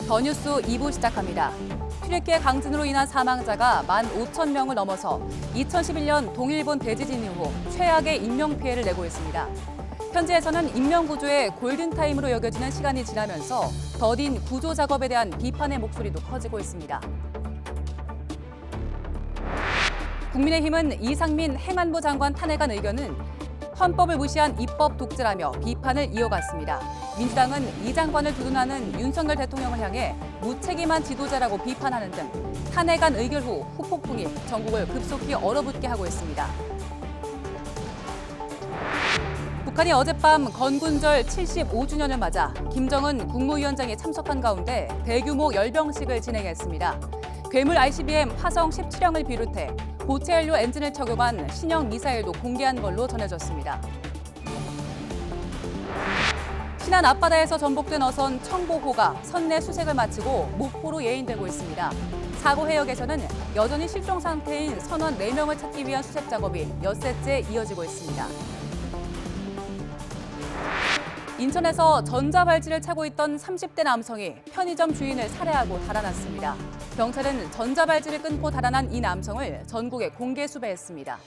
더 뉴스 2부 시작합니다. 튀르키예 강진으로 인한 사망자가 15,000명을 넘어서 2011년 동일본 대지진 이후 최악의 인명피해를 내고 있습니다. 현지에서는 인명구조의 골든타임으로 여겨지는 시간이 지나면서 더딘 구조 작업에 대한 비판의 목소리도 커지고 있습니다. 국민의힘은 이상민 행안부 장관 탄핵안 의견은 헌법을 무시한 입법 독재라며 비판을 이어갔습니다. 민주당은 이 장관을 두둔하는 윤석열 대통령을 향해 무책임한 지도자라고 비판하는 등 탄핵안 의결 후 후폭풍이 전국을 급속히 얼어붙게 하고 있습니다. 북한이 어젯밤 건군절 75주년을 맞아 김정은 국무위원장이 참석한 가운데 대규모 열병식을 진행했습니다. 괴물 ICBM 화성 17형을 비롯해 고체 연료 엔진을 착용한 신형 미사일도 공개한 걸로 전해졌습니다. 신안 앞바다에서 전복된 어선 청보호가 선내 수색을 마치고 목포로 예인되고 있습니다. 사고 해역에서는 여전히 실종 상태인 선원 4명을 찾기 위한 수색 작업이 엿새째 이어지고 있습니다. 인천에서 전자발찌를 차고 있던 30대 남성이 편의점 주인을 살해하고 달아났습니다. 경찰은 전자발찌를 끊고 달아난 이 남성을 전국에 공개 수배했습니다.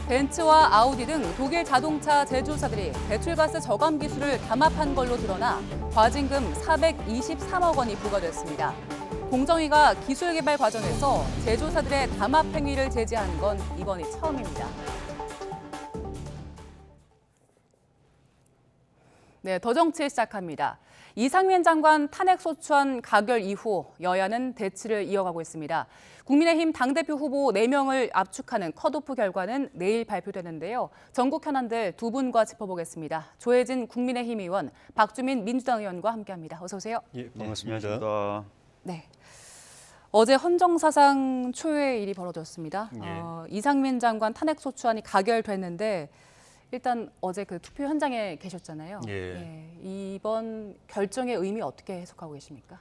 벤츠와 아우디 등 독일 자동차 제조사들이 배출가스 저감 기술을 담합한 걸로 드러나 과징금 423억 원이 부과됐습니다. 공정위가 기술 개발 과정에서 제조사들의 담합 행위를 제지한 건 이번이 처음입니다. 네, 더 정치 시작합니다. 이상민 장관 탄핵 소추안 가결 이후 여야는 대치를 이어가고 있습니다. 국민의힘 당대표 후보 4명을 압축하는 컷오프 결과는 내일 발표되는데요. 전국 현안들 두 분과 짚어보겠습니다. 조혜진 국민의힘 의원, 박주민 민주당 의원과 함께합니다. 어서 오세요. 예, 반갑습니다. 네. 어제 헌정사상 초유의 일이 벌어졌습니다. 이상민 장관 탄핵 소추안이 가결됐는데 일단 어제 그 투표 현장에 계셨잖아요. 이번 결정의 의미 어떻게 해석하고 계십니까?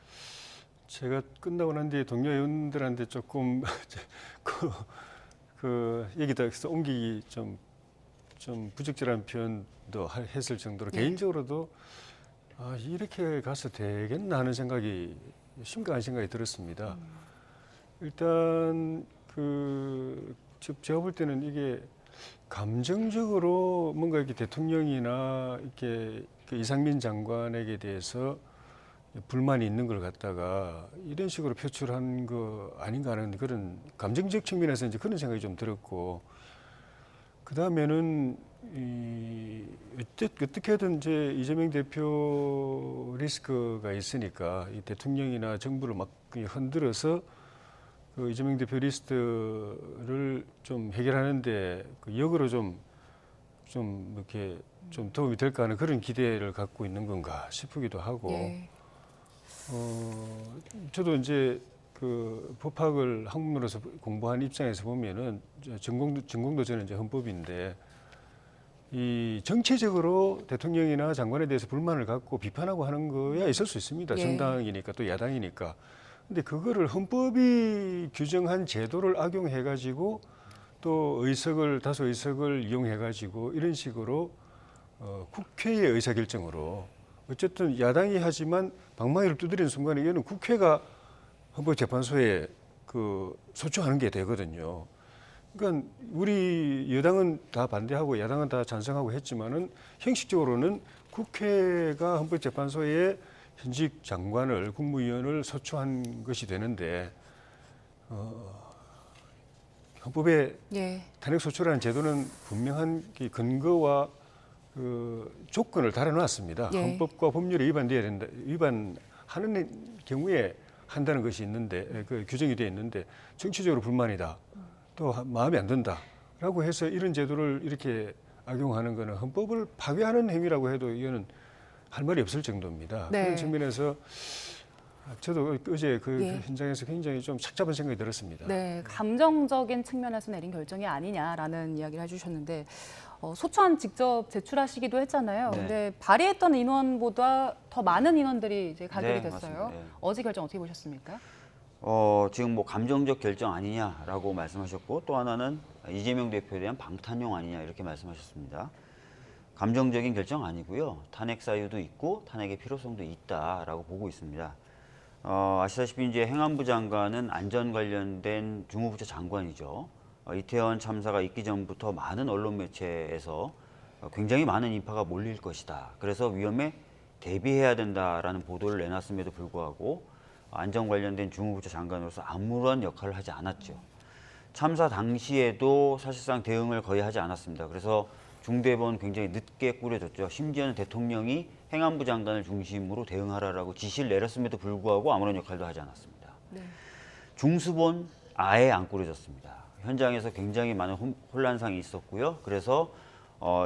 제가 끝나고 난 뒤에 동료 의원들한테 조금 그 얘기도 해서 옮기기 좀 부적절한 표현도 했을 정도로 개인적으로도 이렇게 가서 되겠나 하는 생각이 심각한 생각이 들었습니다. 일단 제가 볼 때는 이게 감정적으로 뭔가 이렇게 대통령이나 이렇게 그 이상민 장관에게 대해서 불만이 있는 걸 갖다가 이런 식으로 표출한 거 아닌가 하는 그런 감정적 측면에서 이제 그런 생각이 좀 들었고, 그 다음에는 어떻게든 이제 이재명 대표 리스크가 있으니까 이 대통령이나 정부를 막 흔들어서 그 이재명 대표 리스트를 좀 해결하는데 그 역으로 좀 이렇게 좀 도움이 될까 하는 그런 기대를 갖고 있는 건가 싶기도 하고, 저도 이제 그 법학을 학문으로서 공부한 입장에서 보면은 전공도 저는 이제 헌법인데 이 정치적으로 대통령이나 장관에 대해서 불만을 갖고 비판하고 하는 거야 있을 수 있습니다. 정당이니까 또 야당이니까. 근데 그거를 헌법이 규정한 제도를 악용해가지고 또 다수 의석을 이용해가지고 이런 식으로 국회의 의사결정으로 어쨌든 야당이 하지만 방망이를 두드리는 순간에 이거는 국회가 헌법재판소에 소추하는 게 되거든요. 그러니까 우리 여당은 다 반대하고 야당은 다 찬성하고 했지만은 형식적으로는 국회가 헌법재판소에 현직 장관을 국무위원을 소추한 것이 되는데 헌법에 탄핵 소추라는 제도는 분명한 근거와 그 조건을 달아놨습니다. 헌법과 법률에 위반하는 경우에 한다는 것이 있는데 그 규정이 되어 있는데 정치적으로 불만이다. 또 마음에 안 든다라고 해서 이런 제도를 이렇게 악용하는 것은 헌법을 파괴하는 행위라고 해도 이거는 할 말이 없을 정도입니다. 그런 측면에서 저도 어제 그 현장에서 굉장히 좀 착잡한 생각이 들었습니다. 네, 감정적인 측면에서 내린 결정이 아니냐라는 이야기를 해주셨는데 소추안 직접 제출하시기도 했잖아요. 근데 발의했던 인원보다 더 많은 인원들이 이제 가결이 됐어요. 어제 결정 어떻게 보셨습니까? 지금 뭐 감정적 결정 아니냐라고 말씀하셨고, 또 하나는 이재명 대표에 대한 방탄용 아니냐 이렇게 말씀하셨습니다. 감정적인 결정 아니고요. 탄핵 사유도 있고 탄핵의 필요성도 있다라고 보고 있습니다. 아시다시피 이제 행안부 장관은 안전 관련된 주무부처 장관이죠. 이태원 참사가 있기 전부터 많은 언론 매체에서 굉장히 많은 인파가 몰릴 것이다. 그래서 위험에 대비해야 된다라는 보도를 내놨음에도 불구하고 안전 관련된 주무부처 장관으로서 아무런 역할을 하지 않았죠. 참사 당시에도 사실상 대응을 거의 하지 않았습니다. 그래서 중대본 굉장히 늦게 꾸려졌죠. 심지어는 대통령이 행안부 장관을 중심으로 대응하라라고 지시를 내렸음에도 불구하고 아무런 역할도 하지 않았습니다. 네. 중수본 아예 안 꾸려졌습니다. 현장에서 굉장히 많은 혼란상이 있었고요. 그래서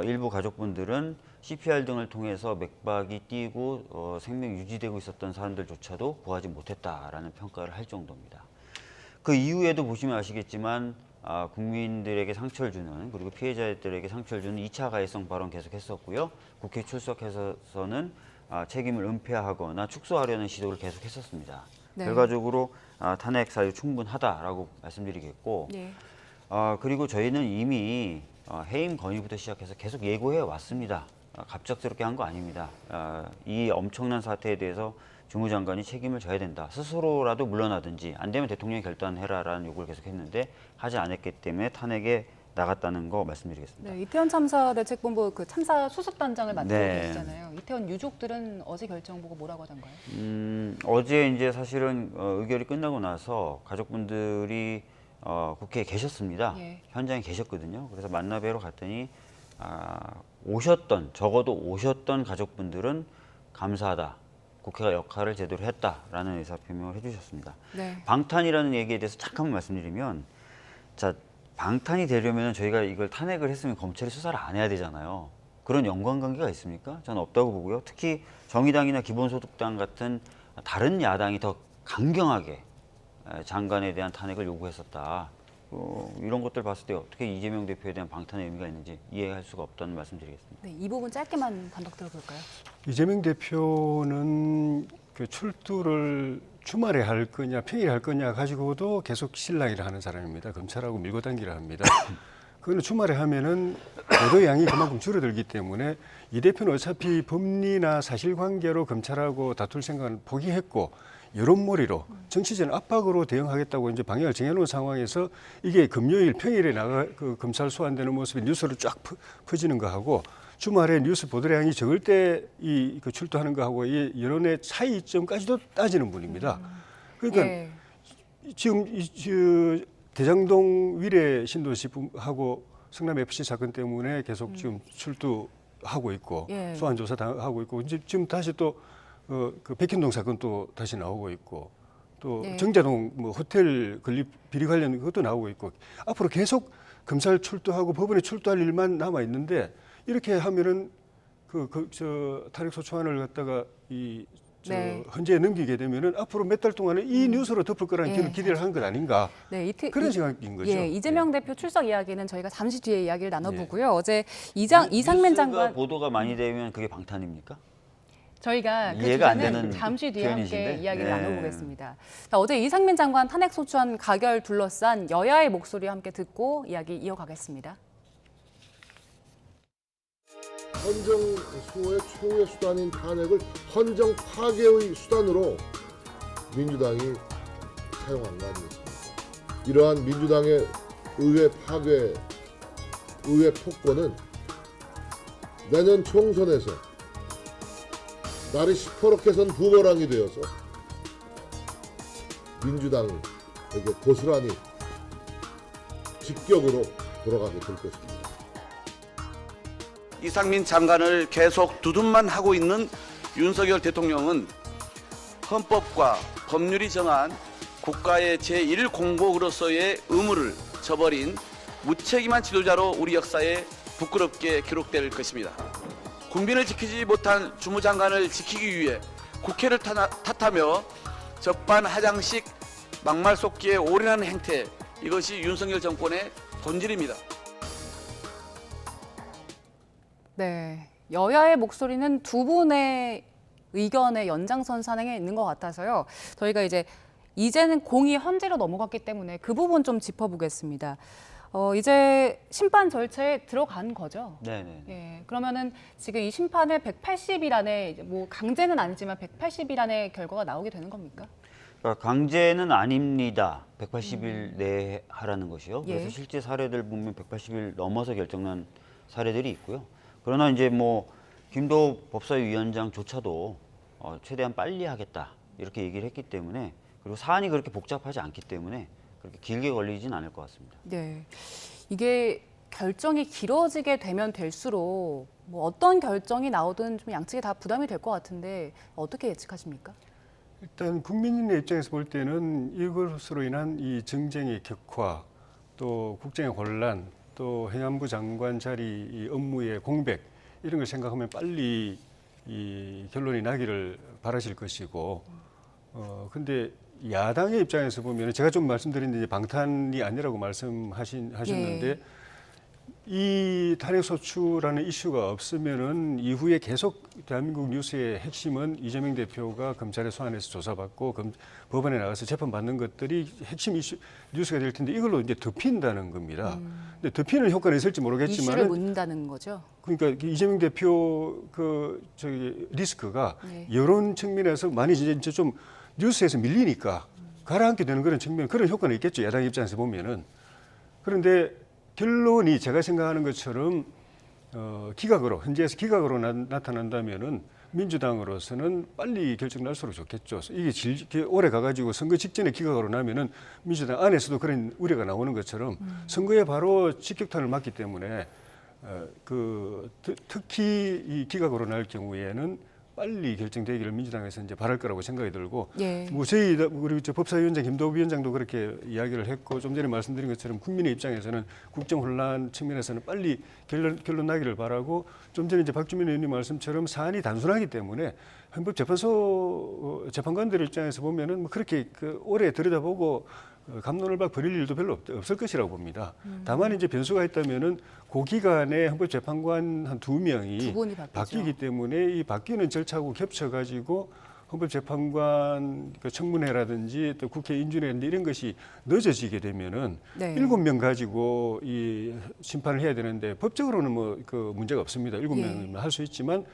일부 가족분들은 CPR 등을 통해서 맥박이 뛰고 생명 유지되고 있었던 사람들조차도 구하지 못했다라는 평가를 할 정도입니다. 그 이후에도 보시면 아시겠지만 국민들에게 상처를 주는 그리고 피해자들에게 상처를 주는 2차 가해성 발언 계속했었고요. 국회 출석해서는 책임을 은폐하거나 축소하려는 시도를 계속했었습니다. 네. 결과적으로 탄핵 사유 충분하다라고 말씀드리겠고 네. 그리고 저희는 이미 해임 건의부터 시작해서 계속 예고해 왔습니다. 갑작스럽게 한 거 아닙니다. 이 엄청난 사태에 대해서 주무장관이 책임을 져야 된다. 스스로라도 물러나든지 안 되면 대통령이 결단해라라는 요구를 계속했는데 하지 않았기 때문에 탄핵에 나갔다는 거 말씀드리겠습니다. 네, 이태원 참사 대책본부 그 참사 수습단장을 맡고 네. 계시잖아요. 이태원 유족들은 어제 결정 보고 뭐라고 하던가요? 어제 이제 사실은 의결이 끝나고 나서 가족분들이 국회에 계셨습니다. 예. 현장에 계셨거든요. 그래서 만나 뵈러 갔더니 적어도 오셨던 가족분들은 감사하다. 국회가 역할을 제대로 했다라는 의사표명을 해주셨습니다. 네. 방탄이라는 얘기에 대해서 잠깐만 말씀드리면, 자, 방탄이 되려면 저희가 이걸 탄핵을 했으면 검찰이 수사를 안 해야 되잖아요. 그런 연관관계가 있습니까? 저는 없다고 보고요. 특히 정의당이나 기본소득당 같은 다른 야당이 더 강경하게 장관에 대한 탄핵을 요구했었다. 이런 것들 봤을 때 어떻게 이재명 대표에 대한 방탄의 의미가 있는지 이해할 수가 없다는 말씀드리겠습니다. 네, 이 부분 짧게만 단독 들어볼까요? 이재명 대표는 그 출두를 주말에 할 거냐 평일에 할 거냐 가지고도 계속 실랑이를 하는 사람입니다. 검찰하고 밀고 당기를 합니다. 그거는 주말에 하면은 보도 양이 그만큼 줄어들기 때문에 이 대표는 어차피 법리나 사실관계로 검찰하고 다툴 생각을 포기했고 여론몰이로 정치적 압박으로 대응하겠다고 이제 방향을 정해놓은 상황에서 이게 금요일 평일에 그 검찰 소환되는 모습이 뉴스로 쫙 퍼지는 거하고 주말에 뉴스 보도량이 적을 때 그 출두하는 거하고 이 여론의 차이점까지도 따지는 분입니다. 그러니까 예. 지금 대장동 위례 신도시하고 성남 FC 사건 때문에 계속 지금 출두하고 있고 예. 소환 조사 하고 있고 이제 지금 다시 또 그 백현동 사건 또 다시 나오고 있고 또 네. 정자동 뭐 호텔 건립 비리 관련 그것도 나오고 있고 앞으로 계속 검찰 출두하고 법원에 출두할 일만 남아 있는데 이렇게 하면은 저 탄핵소추안을 갖다가 네. 헌재에 넘기게 되면은 앞으로 몇 달 동안은 이 뉴스로 덮을 거라는 예. 기대를 하는 것 아닌가 네, 그런 생각인 거죠. 예, 이재명 대표 출석 이야기는 저희가 잠시 뒤에 이야기를 나눠보고요. 어제 이상맨 뉴스가 장관 보도가 많이 되면 그게 방탄입니까? 저희가 그 이해가 안 주제는 되는 잠시 뒤에 함께 표현이신데? 이야기를 네. 나눠보겠습니다. 자, 어제 이상민 장관 탄핵소추안 가결 둘러싼 여야의 목소리 함께 듣고 이야기 이어가겠습니다. 헌정 수호의 최후의 수단인 탄핵을 헌정 파괴의 수단으로 민주당이 사용한 거 아니겠습니까? 이러한 민주당의 의회 파괴, 의회 폭거는 내년 총선에서 날이 시퍼렇게 선 부머랑이 되어서 민주당에게 고스란히 직격으로 돌아가게 될 것입니다. 이상민 장관을 계속 두둔만 하고 있는 윤석열 대통령은 헌법과 법률이 정한 국가의 제1공복으로서의 의무를 저버린 무책임한 지도자로 우리 역사에 부끄럽게 기록될 것입니다. 국민을 지키지 못한 주무장관을 지키기 위해 국회를 탓하며 적반하장식 막말 쏟기에 올인하는 행태, 이것이 윤석열 정권의 본질입니다. 네, 여야의 목소리는 두 분의 의견의 연장선상에 있는 것 같아서요. 저희가 이제는 공이 헌재로 넘어갔기 때문에 그 부분 좀 짚어보겠습니다. 이제 심판 절차에 들어간 거죠. 네네. 예, 그러면은 지금 이 심판을 180일 안에 뭐 강제는 아니지만 180일 안에 결과가 나오게 되는 겁니까? 그러니까 강제는 아닙니다. 180일 내에 하라는 것이요. 예. 그래서 실제 사례들 보면 180일 넘어서 결정난 사례들이 있고요. 그러나 이제 뭐 김도우 법사위원장조차도 최대한 빨리 하겠다 이렇게 얘기를 했기 때문에, 그리고 사안이 그렇게 복잡하지 않기 때문에 그렇게 길게 걸리진 않을 것 같습니다. 네, 이게 결정이 길어지게 되면 될수록 뭐 어떤 결정이 나오든 좀 양측에 다 부담이 될 것 같은데 어떻게 예측하십니까? 일단 국민의 입장에서 볼 때는 이것으로 인한 이 정쟁의 격화, 또 국정의 혼란, 또 행안부 장관 자리 이 업무의 공백 이런 걸 생각하면 빨리 이 결론이 나기를 바라실 것이고, 근데 야당의 입장에서 보면 제가 좀 말씀드린 방탄이 아니라고 말씀하셨는데 예. 이 탄핵소추라는 이슈가 없으면은 이후에 계속 대한민국 뉴스의 핵심은 이재명 대표가 검찰의 소환해서 조사받고 법원에 나가서 재판받는 것들이 핵심 이슈 뉴스가 될 텐데 이걸로 이제 덮인다는 겁니다. 근데 덮이는 효과는 있을지 이슈를 모르겠지만 묻는다는 거죠. 그러니까 이재명 대표 리스크가 네. 여론 측면에서 많이 이제 좀 뉴스에서 밀리니까 가라앉게 되는 그런 효과는 있겠죠. 야당 입장에서 보면은. 그런데 결론이 제가 생각하는 것처럼 기각으로 현재에서 기각으로 나타난다면은 민주당으로서는 빨리 결정 날수록 좋겠죠. 이게 오래 가가지고 선거 직전에 기각으로 나면은 민주당 안에서도 그런 우려가 나오는 것처럼 선거에 바로 직격탄을 맞기 때문에 특히 이 기각으로 날 경우에는 빨리 결정되기를 민주당에서 이제 바랄 거라고 생각이 들고, 예. 뭐 우리 법사위원장 김도우 위원장도 그렇게 이야기를 했고, 좀 전에 말씀드린 것처럼 국민의 입장에서는 국정 혼란 측면에서는 빨리 결론 나기를 바라고, 좀 전에 이제 박주민 의원님 말씀처럼 사안이 단순하기 때문에 헌법재판소 재판관들 입장에서 보면은 뭐 그렇게 오래 들여다보고 갑론을박 벌일 일도 별로 없을 것이라고 봅니다. 다만 이제 변수가 있다면은 그 기간에 헌법재판관 한 2명이 두 분이 바뀌죠. 바뀌기 때문에 이 바뀌는 절차하고 겹쳐가지고 헌법재판관 청문회라든지 또 국회 인준회라든지 이런 것이 늦어지게 되면은 네. 7명 가지고 이 심판을 해야 되는데 법적으로는 뭐 문제가 없습니다. 7명은 할 수 있지만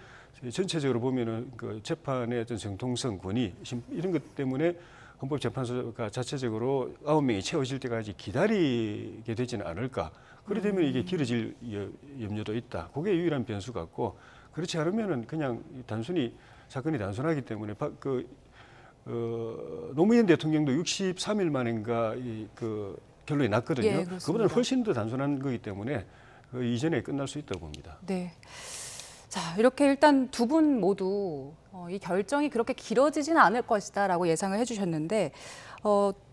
전체적으로 보면은 재판의 어떤 정통성, 권위 이런 것 때문에 헌법재판소가 자체적으로 9명이 채워질 때까지 기다리게 되지는 않을까. 그러되면 이게 길어질 염려도 있다. 그게 유일한 변수 같고, 그렇지 않으면은 그냥 단순히 사건이 단순하기 때문에 노무현 대통령도 63일 만인가 결론이 났거든요. 예, 그렇습니다. 그보다는 훨씬 더 단순한 거기 때문에 그 이전에 끝날 수 있다고 봅니다. 네. 자, 이렇게 일단 두 분 모두 이 결정이 그렇게 길어지지는 않을 것이다라고 예상을 해주셨는데,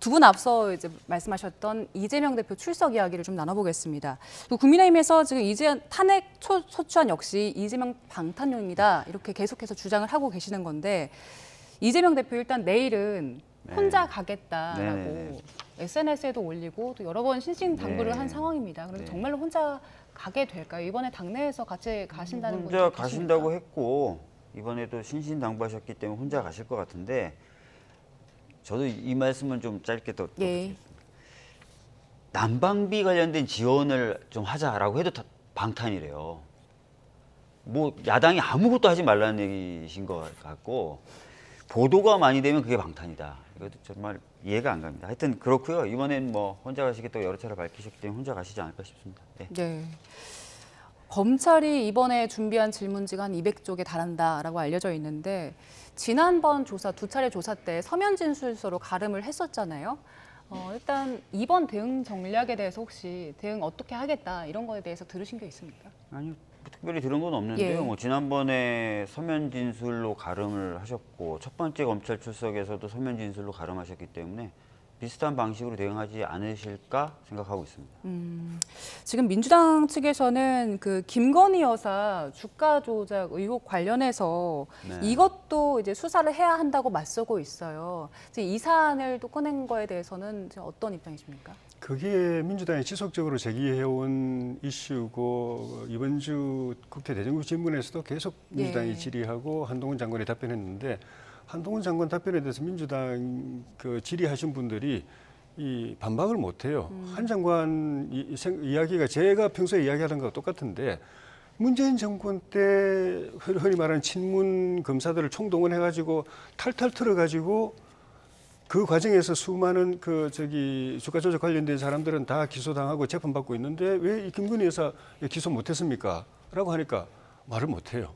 두 분 앞서 이제 말씀하셨던 이재명 대표 출석 이야기를 좀 나눠보겠습니다. 또 국민의힘에서 지금 탄핵 소추안 역시 이재명 방탄용이다 이렇게 계속해서 주장을 하고 계시는 건데, 이재명 대표 일단 내일은 혼자 가겠다라고 네네네. SNS에도 올리고 또 여러 번 신신당부를 네. 한 상황입니다. 그런데 네. 정말로 혼자 가게 될까요? 이번에 당내에서 같이 가신다는 분 혼자 가신다고 했고, 이번에도 신신당부하셨기 때문에 혼자 가실 것 같은데, 저도 이 말씀은 좀 짧게 더 예. 드리겠습니다. 난방비 관련된 지원을 좀 하자라고 해도 방탄이래요. 뭐 야당이 아무것도 하지 말라는 얘기신 것 같고, 보도가 많이 되면 그게 방탄이다. 이것도 정말 이해가 안 갑니다. 하여튼 그렇고요. 이번엔 뭐 혼자 가시겠다고 여러 차례 밝히셨기 때문에 혼자 가시지 않을까 싶습니다. 네. 네. 검찰이 이번에 준비한 질문지가 한 200쪽에 달한다라고 알려져 있는데, 지난번 조사, 두 차례 조사 때 서면 진술서로 가름을 했었잖아요. 일단 이번 대응 전략에 대해서 혹시 대응 어떻게 하겠다 이런 거에 대해서 들으신 게 있습니까? 아니요, 특별히 들은 건 없는데요. 예. 뭐 지난번에 서면 진술로 가름을 하셨고, 첫 번째 검찰 출석에서도 서면 진술로 가름하셨기 때문에 비슷한 방식으로 대응하지 않으실까 생각하고 있습니다. 지금 민주당 측에서는 그 김건희 여사 주가 조작 의혹 관련해서 네. 이것도 이제 수사를 해야 한다고 맞서고 있어요. 지금 이 사안을 또 꺼낸 거에 대해서는 지금 어떤 입장이십니까? 그게 민주당이 지속적으로 제기해온 이슈고, 이번 주 국회 대정부 질문에서도 계속 민주당이 예. 질의하고 한동훈 장관이 답변했는데, 한동훈 장관 답변에 대해서 민주당 질의하신 분들이 이 반박을 못 해요. 한 장관 이야기가 제가 평소에 이야기하던 거와 똑같은데 문재인 정권 때 흔히 말하는 친문 검사들을 총동원해가지고 탈탈 털어가지고 그 과정에서 수많은 주가 조작 관련된 사람들은 다 기소당하고 재판받고 있는데 왜 이 김건희 여사 기소 못했습니까? 라고 하니까 말을 못해요.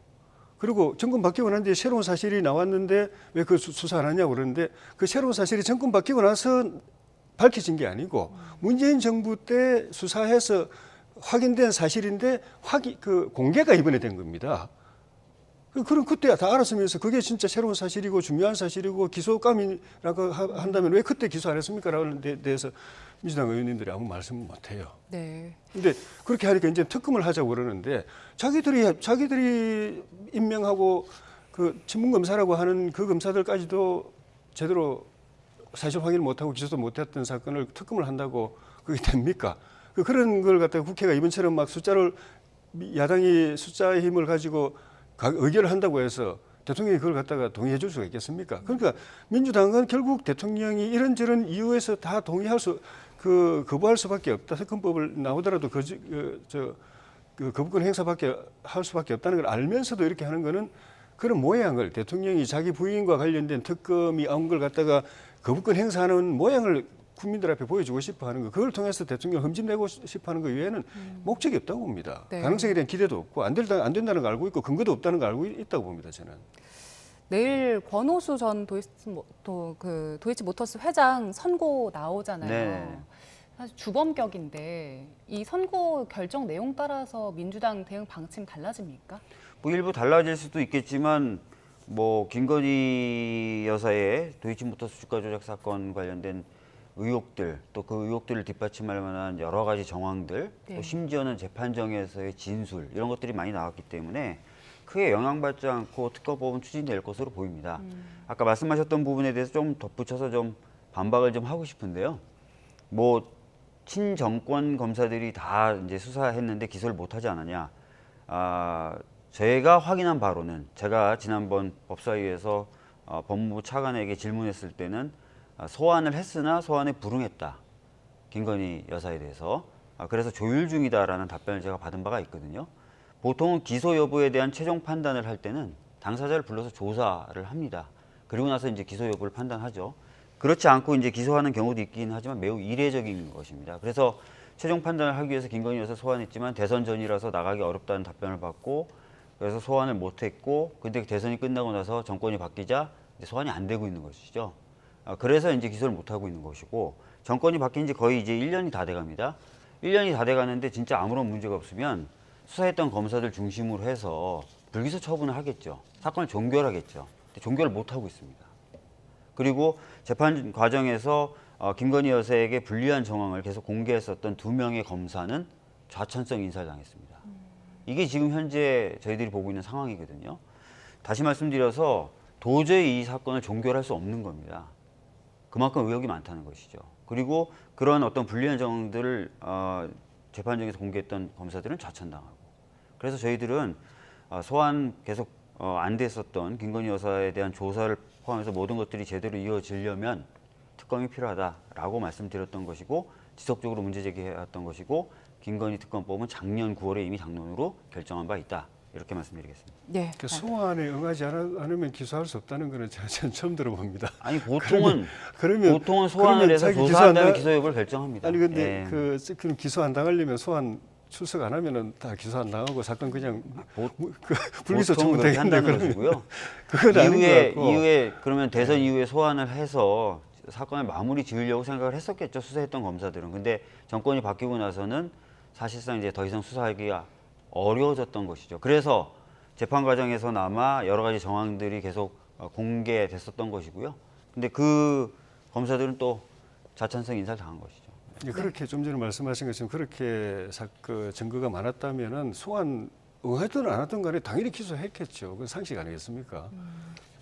그리고 정권 바뀌고 난 뒤에 새로운 사실이 나왔는데 왜 그 수사 안 하냐고 그러는데 그 새로운 사실이 정권 바뀌고 나서 밝혀진 게 아니고 문재인 정부 때 수사해서 확인된 사실인데 공개가 이번에 된 겁니다. 그럼 그때 다 알았으면서 그게 진짜 새로운 사실이고 중요한 사실이고 기소감이라고 한다면 왜 그때 기소 안 했습니까? 라는 데 대해서 민주당 의원님들이 아무 말씀을 못 해요. 네. 근데 그렇게 하니까 이제 특검을 하자고 그러는데 자기들이 임명하고 그 친문검사라고 하는 그 검사들까지도 제대로 사실 확인을 못하고 기소도 못했던 사건을 특검을 한다고 그게 됩니까? 그런 걸 갖다가 국회가 이번처럼 막 야당이 숫자의 힘을 가지고 의결을 한다고 해서 대통령이 그걸 갖다가 동의해 줄 수가 있겠습니까? 그러니까 민주당은 결국 대통령이 이런저런 이유에서 다 거부할 수밖에 없다. 특검법을 나오더라도 거부권 행사밖에 할 수밖에 없다는 걸 알면서도 이렇게 하는 거는 그런 모양을 대통령이 자기 부인과 관련된 특검이 온 걸 갖다가 거부권 행사하는 모양을 국민들 앞에 보여주고 싶어 하는 거, 그걸 통해서 대통령 흠집내고 싶어 하는 거 이외에는 목적이 없다고 봅니다. 네. 가능성에 대한 기대도 없고 안 된다는 걸 알고 있고 근거도 없다는 걸 알고 있다고 봅니다, 저는. 내일 권오수 전 도이치모터스 회장 선고 나오잖아요. 네. 사실 주범격인데 이 선고 결정 내용 따라서 민주당 대응 방침 달라집니까? 뭐 일부 달라질 수도 있겠지만 뭐 김건희 여사의 도이치모터스 주가 조작 사건 관련된 의혹들, 또 그 의혹들을 뒷받침할 만한 여러 가지 정황들, 네. 또 심지어는 재판정에서의 진술 이런 것들이 많이 나왔기 때문에 크게 영향받지 않고 특검법은 추진될 것으로 보입니다. 아까 말씀하셨던 부분에 대해서 좀 덧붙여서 좀 반박을 좀 하고 싶은데요. 뭐 친정권 검사들이 다 이제 수사했는데 기소를 못하지 않았냐? 제가 확인한 바로는 제가 지난번 법사위에서 법무부 차관에게 질문했을 때는 소환을 했으나 소환에 불응했다. 김건희 여사에 대해서. 그래서 조율 중이다라는 답변을 제가 받은 바가 있거든요. 보통은 기소 여부에 대한 최종 판단을 할 때는 당사자를 불러서 조사를 합니다. 그리고 나서 이제 기소 여부를 판단하죠. 그렇지 않고 이제 기소하는 경우도 있긴 하지만 매우 이례적인 것입니다. 그래서 최종 판단을 하기 위해서 김건희 여사 소환했지만 대선 전이라서 나가기 어렵다는 답변을 받고 그래서 소환을 못했고 근데 대선이 끝나고 나서 정권이 바뀌자 이제 소환이 안 되고 있는 것이죠. 그래서 이제 기소를 못 하고 있는 것이고 정권이 바뀐 지 거의 이제 1년이 다 돼갑니다. 1년이 다 돼가는데 진짜 아무런 문제가 없으면 수사했던 검사들 중심으로 해서 불기소 처분을 하겠죠. 사건을 종결하겠죠. 근데 종결을 못 하고 있습니다. 그리고 재판 과정에서 김건희 여사에게 불리한 정황을 계속 공개했었던 2명의 검사는 좌천성 인사를 당했습니다. 이게 지금 현재 저희들이 보고 있는 상황이거든요. 다시 말씀드려서 도저히 이 사건을 종결할 수 없는 겁니다. 그만큼 의혹이 많다는 것이죠. 그리고 그런 어떤 불리한 정황들을 재판정에서 공개했던 검사들은 좌천당하고. 그래서 저희들은 소환 계속 안 됐었던 김건희 여사에 대한 조사를 포함해서 모든 것들이 제대로 이어지려면 특검이 필요하다라고 말씀드렸던 것이고 지속적으로 문제 제기해왔던 것이고 김건희 특검법은 작년 9월에 이미 당론으로 결정한 바 있다. 이렇게 말씀드리겠습니다. 네. 소환에 응하지 않으면 기소할 수 없다는 거는 저는 처음 들어봅니다. 아니 보통은 그러면 소환을 해서 자기 조사한 다음에 기소 여부를 결정합니다. 아니 근데 예. 그럼 기소 안 당하려면 소환 출석 안 하면은 다 기소 안 당하고 사건 그냥 불기소 보통 그렇게 처분되겠는데 한다는 것이고요. 그건 아닌 것 같고. 이후에 그러면 대선 이후에 소환을 해서 사건을 마무리 지으려고 생각을 했었겠죠. 수사했던 검사들은. 근데 정권이 바뀌고 나서는 사실상 이제 더 이상 수사하기가 어려워졌던 것이죠. 그래서 재판 과정에서나마 여러 가지 정황들이 계속 공개됐었던 것이고요. 근데 그 검사들은 또 자천성 인사를 당한 것이죠. 그렇게 좀 전에 말씀하신 것처럼 그렇게 증거가 많았다면은 소환 응하든 안 하든 간에 당연히 기소했겠죠. 그건 상식 아니겠습니까?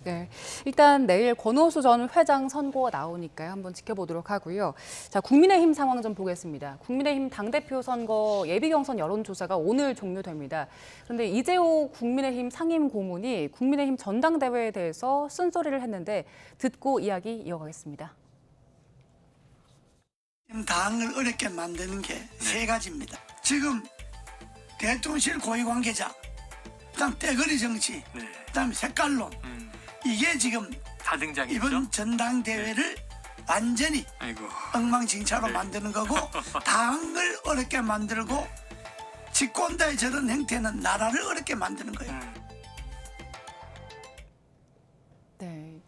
네, 일단 내일 권오수 전 회장 선고가 나오니까요. 한번 지켜보도록 하고요. 자, 국민의힘 상황 좀 보겠습니다. 국민의힘 당대표 선거 예비경선 여론조사가 오늘 종료됩니다. 그런데 이재호 국민의힘 상임고문이 국민의힘 전당대회에 대해서 쓴소리를 했는데 듣고 이야기 이어가겠습니다. 당을 어렵게 만드는 게 세 가지입니다. 지금 대통령실 고위 관계자, 그다음 떼거리 정치, 그다음 색깔론, 이게 지금 다 등장했죠. 이번 전당대회를 완전히 아이고. 엉망진창으로 만드는 거고 당을 어렵게 만들고 집권자의 저런 행태는 나라를 어렵게 만드는 거예요. 네,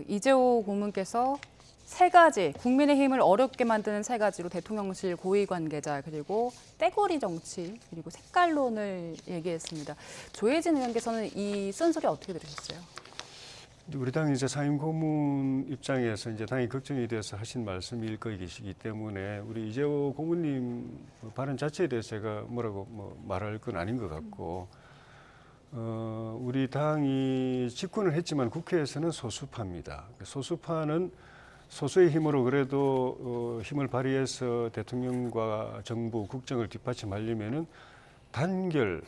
이재호 고문께서 세 가지, 국민의힘을 어렵게 만드는 세 가지로 대통령실 고위 관계자, 그리고 떼거리 정치, 그리고 색깔론을 얘기했습니다. 조혜진 의원께서는 이 쓴소리 어떻게 들으셨어요? 우리 당이 이제 상임 고문 입장에서 이제 당이 걱정이 돼서 하신 말씀일 것이기 때문에 우리 이재호 고문님 발언 자체에 대해서 제가 뭐라고 말할 건 아닌 것 같고, 우리 당이 집권을 했지만 국회에서는 소수파입니다. 소수파는 소수의 힘으로 그래도 힘을 발휘해서 대통령과 정부, 국정을 뒷받침하려면은 단결,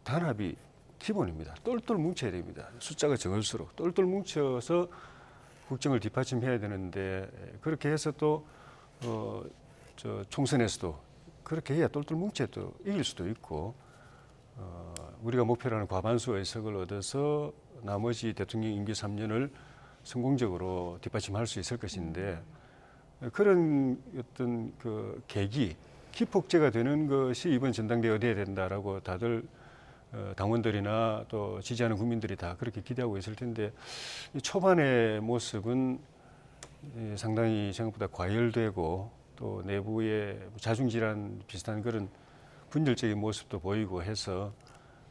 단합이 기본입니다. 똘똘 뭉쳐야 됩니다. 숫자가 적을수록 똘똘 뭉쳐서 국정을 뒷받침해야 되는데, 그렇게 해서 또 총선에서도 그렇게 해야 똘똘 뭉쳐야 또 이길 수도 있고, 우리가 목표로 하는 과반수 의석을 얻어서 나머지 대통령 임기 3년을 성공적으로 뒷받침할 수 있을 것인데, 그런 어떤 그 계기, 기폭제가 되는 것이 이번 전당대회가 돼야 된다라고 다들 당원들이나 또 지지하는 국민들이 다 그렇게 기대하고 있을 텐데, 이 초반의 모습은 상당히 생각보다 과열되고 또 내부에 자중질환 비슷한 그런 분열적인 모습도 보이고 해서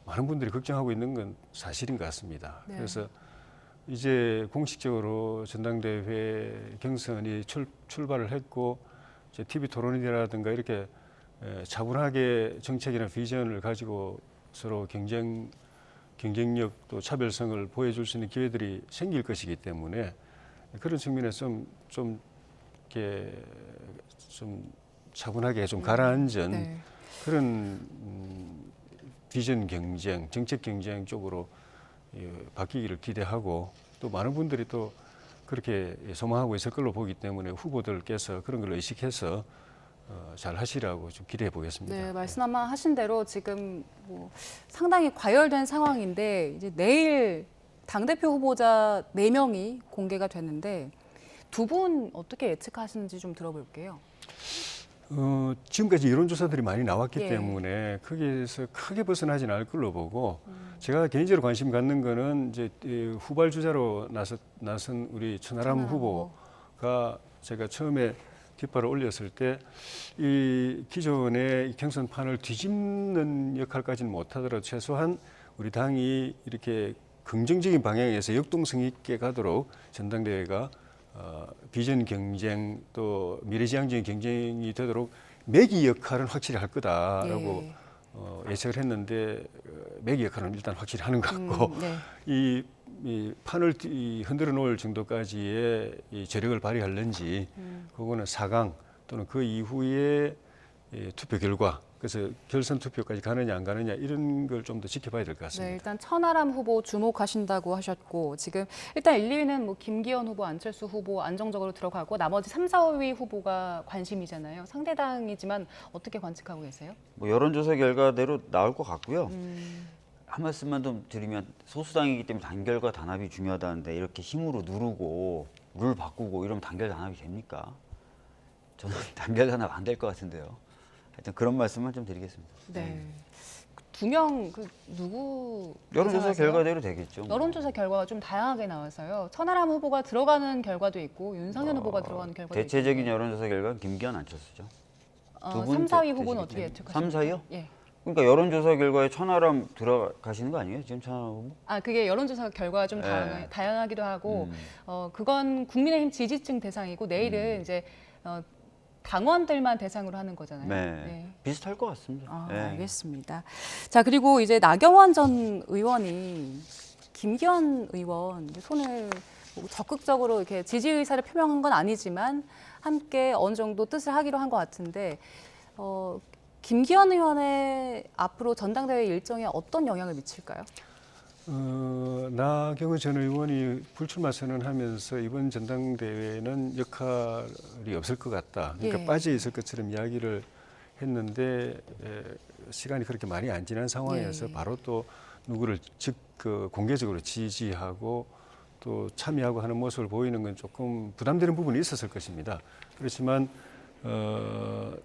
많은 분들이 걱정하고 있는 건 사실인 것 같습니다. 네. 그래서 이제 공식적으로 전당대회 경선이 출발을 했고, 이제 TV 토론이라든가 이렇게 차분하게 정책이나 비전을 가지고 서로 경쟁력 또 차별성을 보여줄 수 있는 기회들이 생길 것이기 때문에, 그런 측면에서 좀 이렇게 좀 차분하게 좀 가라앉은 네. 그런 비전 경쟁, 정책 경쟁 쪽으로 바뀌기를 기대하고, 또 많은 분들이 또 그렇게 소망하고 있을 걸로 보기 때문에 후보들께서 그런 걸 의식해서 잘 하시라고 좀 기대해 보겠습니다. 네, 말씀하신 대로 지금 상당히 과열된 상황인데, 이제 내일 당대표 후보자 4명이 공개가 됐는데 두 분 어떻게 예측하시는지 좀 들어볼게요. 지금까지 여론조사들이 많이 나왔기 예. 때문에 거기에서 크게 벗어나지는 않을 걸로 보고, 제가 개인적으로 관심 갖는 거는 이제 후발주자로 나선 우리 천하람 후보가 제가 처음에 깃발을 올렸을 때 이 기존의 경선판을 뒤집는 역할까지는 못하더라도 최소한 우리 당이 이렇게 긍정적인 방향에서 역동성 있게 가도록 전당대회가 비전 경쟁 또 미래지향적인 경쟁이 되도록 매기 역할은 확실히 할 거다라고 예측을 했는데, 매기 역할은 일단 확실히 하는 것 같고, 네. 이 판을 흔들어 놓을 정도까지의 이 저력을 발휘하는지, 그거는 4강 또는 그 이후에 투표 결과, 그래서 결선 투표까지 가느냐 안 가느냐 이런 걸 좀 더 지켜봐야 될 것 같습니다. 네, 일단 천하람 후보 주목하신다고 하셨고, 지금 일단 1, 2위는 김기현 후보, 안철수 후보 안정적으로 들어가고, 나머지 3, 4, 5위 후보가 관심이잖아요. 상대당이지만 어떻게 관측하고 계세요? 여론조사 결과대로 나올 것 같고요. 한 말씀만 좀 드리면, 소수당이기 때문에 단결과 단합이 중요하다는데 이렇게 힘으로 누르고 룰 바꾸고 이러면 단결 단합이 됩니까? 저는 단결 단합 안 될 것 같은데요. 하여튼 그런 말씀만 좀 드리겠습니다. 네. 2명 누구 여론조사 예상하세요? 결과대로 되겠죠. 여론조사 결과가 좀 다양하게 나와서요. 천하람 후보가 들어가는 결과도 있고, 윤상현 후보가 들어가는 결과도 대체적인 있고. 여론조사 결과는 김기현 안철수죠. 3, 4위 후보는 어떻게 예측하십니까? 3, 4위요? 예. 그러니까 여론조사 결과에 천하람 들어가시는 거 아니에요? 지금 천하람 후보? 그게 여론조사 결과가 좀 네. 다양하기도 하고, 그건 국민의힘 지지층 대상이고, 내일은 이제 당원들만 대상으로 하는 거잖아요. 네. 비슷할 것 같습니다. 네. 알겠습니다. 자, 그리고 이제 나경원 전 의원이 김기현 의원 손을 적극적으로 이렇게 지지 의사를 표명한 건 아니지만 함께 어느 정도 뜻을 하기로 한 것 같은데, 김기현 의원의 앞으로 전당대회 일정에 어떤 영향을 미칠까요? 나경원 전 의원이 불출마 선언하면서 이번 전당대회는 역할이 없을 것 같다. 그러니까 예. 빠져 있을 것처럼 이야기를 했는데 시간이 그렇게 많이 안 지난 상황에서 예. 바로 또 누구를 공개적으로 지지하고 또 참여하고 하는 모습을 보이는 건 조금 부담되는 부분이 있었을 것입니다. 그렇지만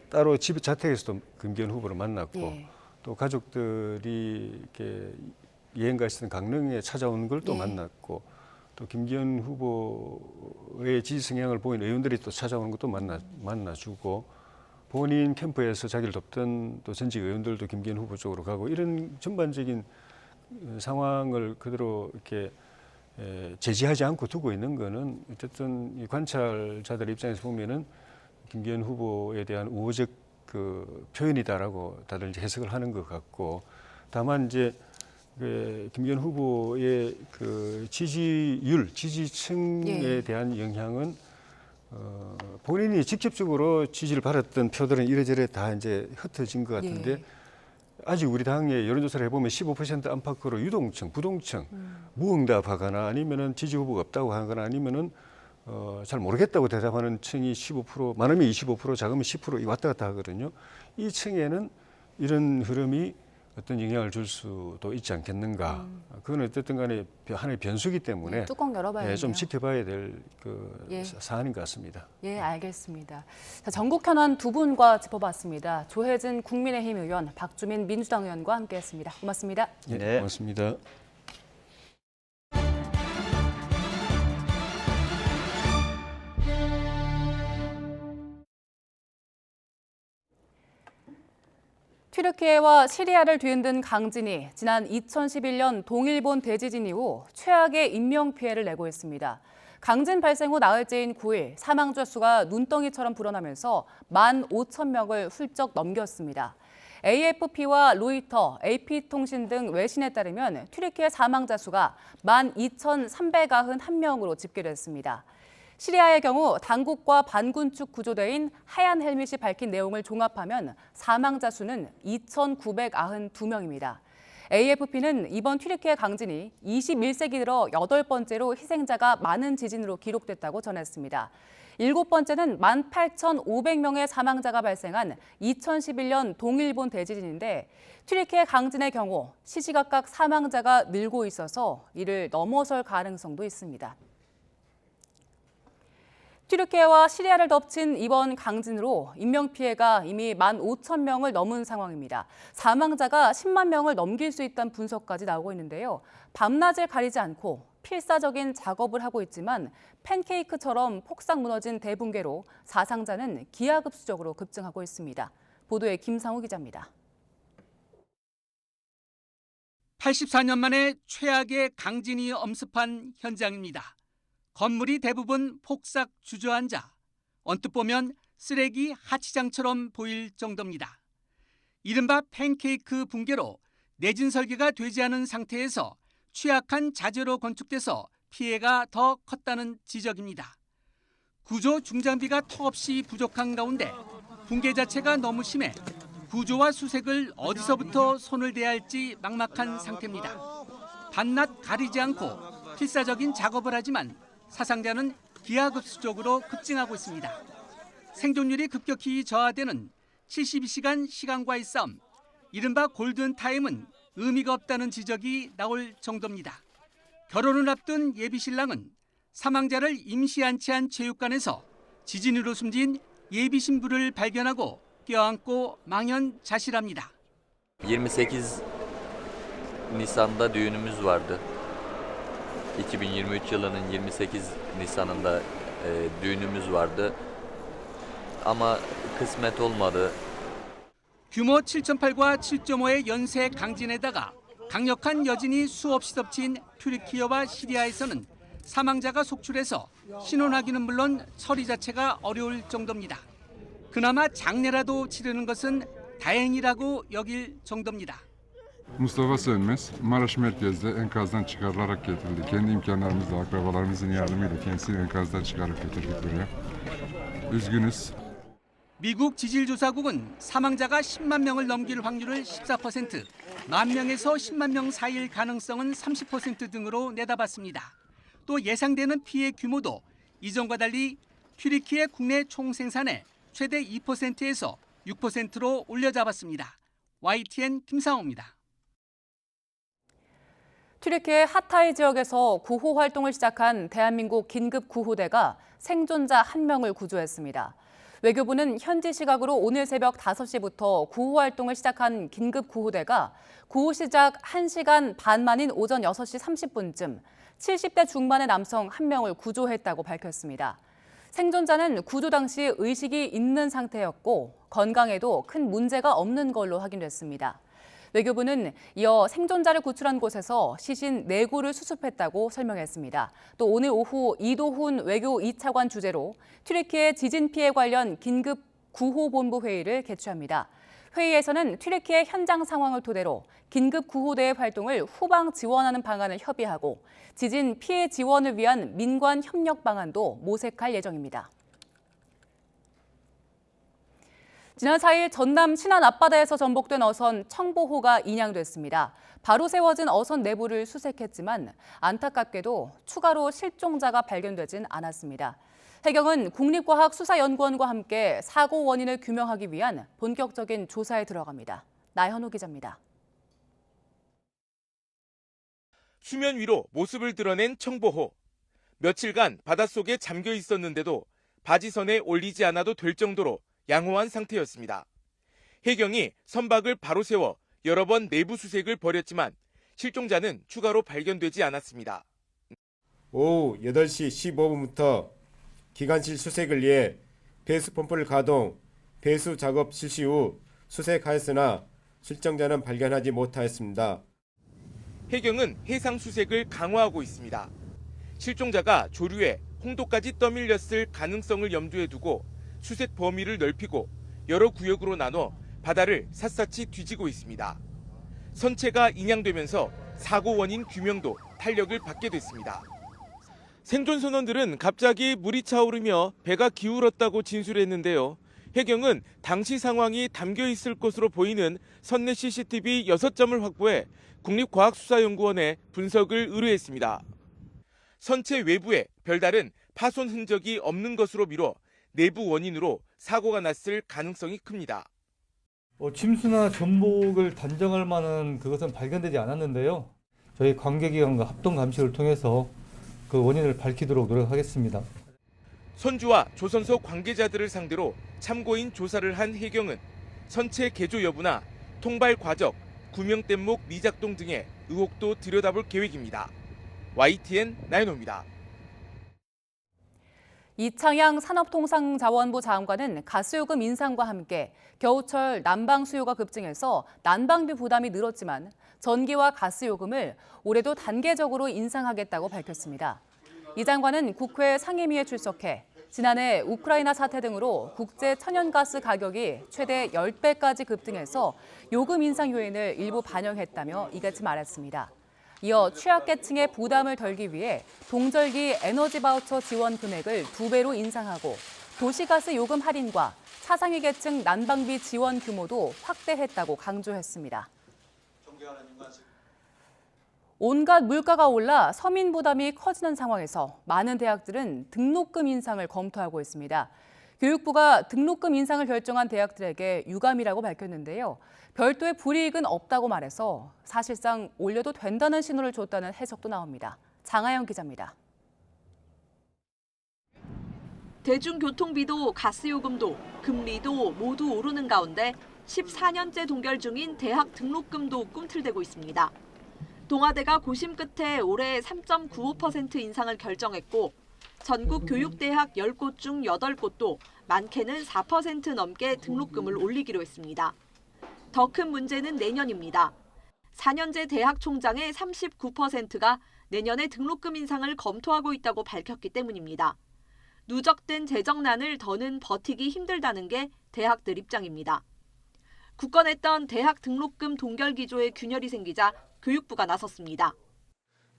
따로 집 자택에서도 김기현 후보를 만났고 예. 또 가족들이 이렇게 여행 가시던 강릉에 찾아오는 걸 또 예. 만났고 또 김기현 후보의 지지 성향을 보인 의원들이 또 찾아오는 것도 만나주고 본인 캠프에서 자기를 돕던 또 전직 의원들도 김기현 후보 쪽으로 가고 이런 전반적인 상황을 그대로 이렇게 제지하지 않고 두고 있는 거는 어쨌든 이 관찰자들 입장에서 보면은 김기현 후보에 대한 우호적 그 표현이다라고 다들 이제 해석을 하는 것 같고 다만 이제 김기현 후보의 그 지지율, 지지층에 예. 대한 영향은 본인이 직접적으로 지지를 받았던 표들은 이래저래 다 이제 흩어진 것 같은데 예. 아직 우리 당의 여론조사를 해보면 15% 안팎으로 유동층, 부동층, 무응답하거나 아니면은 지지 후보가 없다고 하거나 아니면은 잘 모르겠다고 대답하는 층이 15%, 많으면 25%, 작으면 10% 왔다 갔다 하거든요. 이 층에는 이런 흐름이 어떤 영향을 줄 수도 있지 않겠는가. 그건 어쨌든 간에 하나의 변수기 때문에 뚜껑 열어봐야겠네요. 좀 지켜봐야 될 그 예. 사안인 것 같습니다. 예, 알겠습니다. 자, 전국 현안 두 분과 짚어봤습니다. 조혜진 국민의힘 의원, 박주민 민주당 의원과 함께했습니다. 고맙습니다. 예, 네. 고맙습니다. 튀르키예와 시리아를 뒤흔든 강진이 지난 2011년 동일본 대지진 이후 최악의 인명피해를 내고 있습니다. 강진 발생 후 나흘째인 9일 사망자 수가 눈덩이처럼 불어나면서 15,000명을 훌쩍 넘겼습니다. AFP와 로이터, AP통신 등 외신에 따르면 튀르키예 사망자 수가 12,391명으로 집계됐습니다. 시리아의 경우 당국과 반군 측 구조대인 하얀 헬멧이 밝힌 내용을 종합하면 사망자 수는 2,992명입니다. AFP는 이번 튀르키예 강진이 21세기 들어 8번째로 희생자가 많은 지진으로 기록됐다고 전했습니다. 7번째는 18,500명의 사망자가 발생한 2011년 동일본 대지진인데 튀르키예 강진의 경우 시시각각 사망자가 늘고 있어서 이를 넘어설 가능성도 있습니다. 튀르키예와 시리아를 덮친 이번 강진으로 인명피해가 이미 15,000명을 넘은 상황입니다. 사망자가 10만 명을 넘길 수 있다는 분석까지 나오고 있는데요. 밤낮을 가리지 않고 필사적인 작업을 하고 있지만 팬케이크처럼 폭삭 무너진 대붕괴로 사상자는 기하급수적으로 급증하고 있습니다. 보도에 김상우 기자입니다. 84년 만에 최악의 강진이 엄습한 현장입니다. 건물이 대부분 폭삭 주저앉아 언뜻 보면 쓰레기 하치장처럼 보일 정도입니다. 이른바 팬케이크 붕괴로 내진 설계가 되지 않은 상태에서 취약한 자재로 건축돼서 피해가 더 컸다는 지적입니다. 구조 중장비가 턱없이 부족한 가운데 붕괴 자체가 너무 심해 구조와 수색을 어디서부터 손을 대야 할지 막막한 상태입니다. 밤낮 가리지 않고 필사적인 작업을 하지만 사상자는 기하급수적으로 급증하고 있습니다. 생존율이 급격히 저하되는 72시간 시간과의 싸움, 이른바 골든타임은 의미가 없다는 지적이 나올 정도입니다. 결혼을 앞둔 예비신랑은 사망자를 임시 안치한 체육관에서 지진으로 숨진 예비신부를 발견하고 껴안고 망연자실합니다. 28 Nisan'da düğünümüz vardı. 2023 yılının 28 Nisan'ında düğünümüz vardı. Ama kısmet olmadı. 규모 7.8과 7.5의 연쇄 강진에다가 강력한 여진이 수없이 덮친 튀르키예와 시리아에서는 사망자가 속출해서 신원하기는 물론 처리 자체가 어려울 정도입니다. 그나마 장례라도 치르는 것은 다행이라고 여길 정도입니다. Mustafa Sönmez, Maraş merkezde enkazdan çıkarılarak getirildi. Kendi imkanlarımızla, akrabalarımızın yardımıyla kendisini enkazdan çıkarıp getirdik buraya. Üzgünüz. 미국 지질조사국은 사망자가 10만 명을 넘길 확률을 14%, 만 명에서 10만 명 사이일 가능성은 30% 등으로 내다봤습니다. 또 예상되는 피해 규모도 이전과 달리 튀르키예 국내 총생산의 최대 2%에서 6%로 올려잡았습니다. YTN 김상호입니다. 튀르키예 하타이 지역에서 구호 활동을 시작한 대한민국 긴급구호대가 생존자 1명을 구조했습니다. 외교부는 현지 시각으로 오늘 새벽 5시부터 구호 활동을 시작한 긴급구호대가 구호 시작 1시간 반 만인 오전 6시 30분쯤 70대 중반의 남성 1명을 구조했다고 밝혔습니다. 생존자는 구조 당시 의식이 있는 상태였고 건강에도 큰 문제가 없는 걸로 확인됐습니다. 외교부는 이어 생존자를 구출한 곳에서 시신 4구를 수습했다고 설명했습니다. 또 오늘 오후 이도훈 외교 2차관 주재로 튀르키예 지진 피해 관련 긴급 구호본부 회의를 개최합니다. 회의에서는 튀르키예 현장 상황을 토대로 긴급 구호대의 활동을 후방 지원하는 방안을 협의하고 지진 피해 지원을 위한 민관 협력 방안도 모색할 예정입니다. 지난 4일 전남 신안 앞바다에서 전복된 어선 청보호가 인양됐습니다. 바로 세워진 어선 내부를 수색했지만 안타깝게도 추가로 실종자가 발견되진 않았습니다. 해경은 국립과학수사연구원과 함께 사고 원인을 규명하기 위한 본격적인 조사에 들어갑니다. 나현호 기자입니다. 수면 위로 모습을 드러낸 청보호. 며칠간 바닷속에 잠겨 있었는데도 바지선에 올리지 않아도 될 정도로 양호한 상태였습니다. 해경이 선박을 바로 세워 여러 번 내부 수색을 벌였지만 실종자는 추가로 발견되지 않았습니다. 오후 8시 15분부터 기관실 수색을 위해 배수 펌프를 가동, 배수 작업 실시 후 수색하였으나 실종자는 발견하지 못하였습니다. 해경은 해상 수색을 강화하고 있습니다. 실종자가 조류에 홍도까지 떠밀렸을 가능성을 염두에 두고 수색 범위를 넓히고 여러 구역으로 나눠 바다를 샅샅이 뒤지고 있습니다. 선체가 인양되면서 사고 원인 규명도 탄력을 받게 됐습니다. 생존 선원들은 갑자기 물이 차오르며 배가 기울었다고 진술했는데요. 해경은 당시 상황이 담겨 있을 것으로 보이는 선내 CCTV 6점을 확보해 국립과학수사연구원에 분석을 의뢰했습니다. 선체 외부에 별다른 파손 흔적이 없는 것으로 미뤄 내부 원인으로 사고가 났을 가능성이 큽니다. 침수나 전복을 단정할 만한 그것은 발견되지 않았는데요. 저희 관계기관과 합동 감시를 통해서 그 원인을 밝히도록 노력하겠습니다. 선주와 조선소 관계자들을 상대로 참고인 조사를 한 해경은 선체 개조 여부나 통발 과적, 구명 뗏목 미작동 등의 의혹도 들여다볼 계획입니다. YTN 나연호입니다. 이창양 산업통상자원부 장관은 가스요금 인상과 함께 겨우철 난방 수요가 급증해서 난방비 부담이 늘었지만 전기와 가스요금을 올해도 단계적으로 인상하겠다고 밝혔습니다. 이 장관은 국회 상임위에 출석해 지난해 우크라이나 사태 등으로 국제 천연가스 가격이 최대 10배까지 급등해서 요금 인상 요인을 일부 반영했다며 이같이 말했습니다. 이어 취약계층의 부담을 덜기 위해 동절기 에너지 바우처 지원 금액을 2배로 인상하고 도시가스 요금 할인과 차상위 계층 난방비 지원 규모도 확대했다고 강조했습니다. 온갖 물가가 올라 서민 부담이 커지는 상황에서 많은 대학들은 등록금 인상을 검토하고 있습니다. 교육부가 등록금 인상을 결정한 대학들에게 유감이라고 밝혔는데요. 별도의 불이익은 없다고 말해서 사실상 올려도 된다는 신호를 줬다는 해석도 나옵니다. 장하영 기자입니다. 대중교통비도 가스요금도 금리도 모두 오르는 가운데 14년째 동결 중인 대학 등록금도 꿈틀대고 있습니다. 동아대가 고심 끝에 올해 3.95% 인상을 결정했고 전국 교육대학 10곳 중 8곳도 많게는 4% 넘게 등록금을 올리기로 했습니다. 더 큰 문제는 내년입니다. 4년제 대학 총장의 39%가 내년에 등록금 인상을 검토하고 있다고 밝혔기 때문입니다. 누적된 재정난을 더는 버티기 힘들다는 게 대학들 입장입니다. 굳건했던 대학 등록금 동결 기조에 균열이 생기자 교육부가 나섰습니다.